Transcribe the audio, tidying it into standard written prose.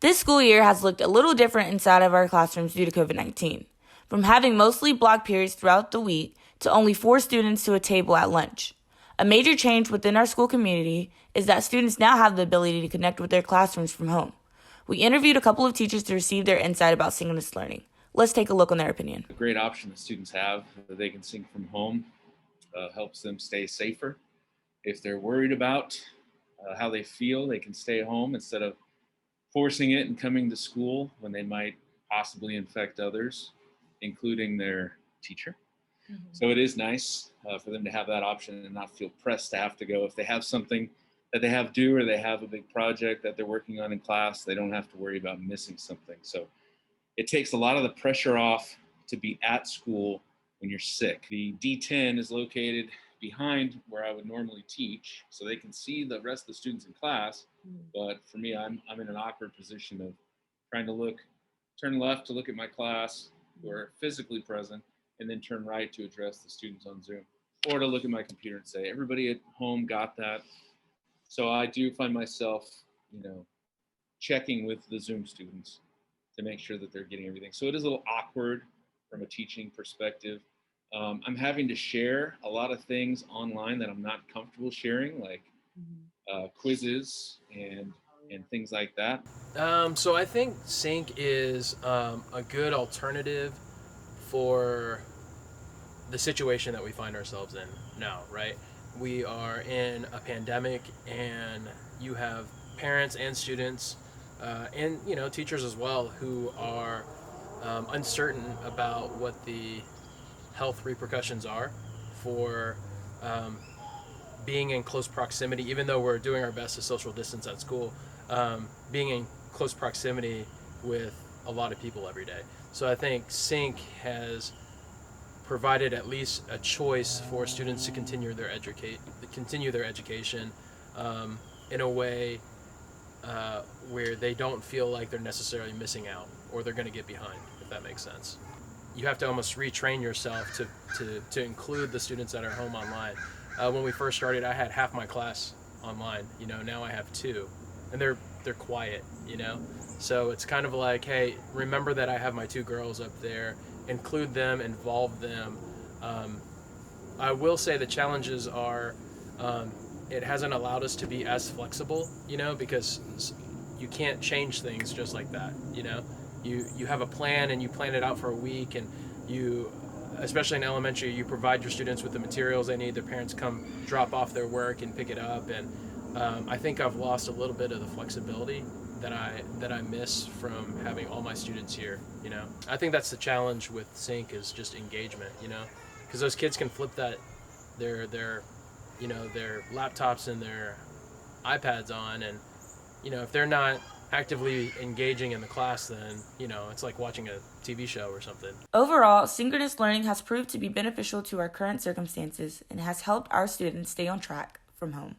This school year has looked a little different inside of our classrooms due to COVID-19. From having mostly block periods throughout the week to only 4 students to a table at lunch. A major change within our school community is that students now have the ability to connect with their classrooms from home. We interviewed a couple of teachers to receive their insight about synchronous learning. Let's take a look on their opinion. A great option that students have that they can sync from home helps them stay safer. If they're worried about how they feel, they can stay home instead of forcing it and coming to school when they might possibly infect others, including their teacher. So it is nice for them to have that option and not feel pressed to have to go. If they have something that they have due or they have a big project that they're working on in class, they don't have to worry about missing something. So it takes a lot of the pressure off to be at school when you're sick. The D10 is located behind where I would normally teach, so they can see the rest of the students in class. But for me, I'm in an awkward position of trying to turn left to look at my class who are physically present, and then turn right to address the students on Zoom, or to look at my computer and say, everybody at home got that. So I do find myself, checking with the Zoom students to make sure that they're getting everything. So it is a little awkward from a teaching perspective. I'm having to share a lot of things online that I'm not comfortable sharing, like quizzes and things like that. So I think Sync is a good alternative for the situation that we find ourselves in now, right? We are in a pandemic, and you have parents and students and teachers as well who are uncertain about what the health repercussions are for being in close proximity, even though we're doing our best to social distance at school, being in close proximity with a lot of people every day. So I think Sync has provided at least a choice for students to continue their education in a way where they don't feel like they're necessarily missing out or they're going to get behind, if that makes sense. You have to almost retrain yourself to include the students that are home online. When we first started, I had half my class online. Now I have 2, and they're quiet. So it's kind of like, hey, remember that I have my 2 girls up there. Include them, involve them. I will say the challenges are it hasn't allowed us to be as flexible, because you can't change things just like that. You have a plan and you plan it out for a week, and you, especially in elementary, you provide your students with the materials they need. Their parents come drop off their work and pick it up, and I think I've lost a little bit of the flexibility that I miss from having all my students here. I think that's the challenge with Sync, is just engagement. Because those kids can flip their laptops and their iPads on, and if they're not actively engaging in the class, then it's like watching a TV show or something. Overall, synchronous learning has proved to be beneficial to our current circumstances and has helped our students stay on track from home.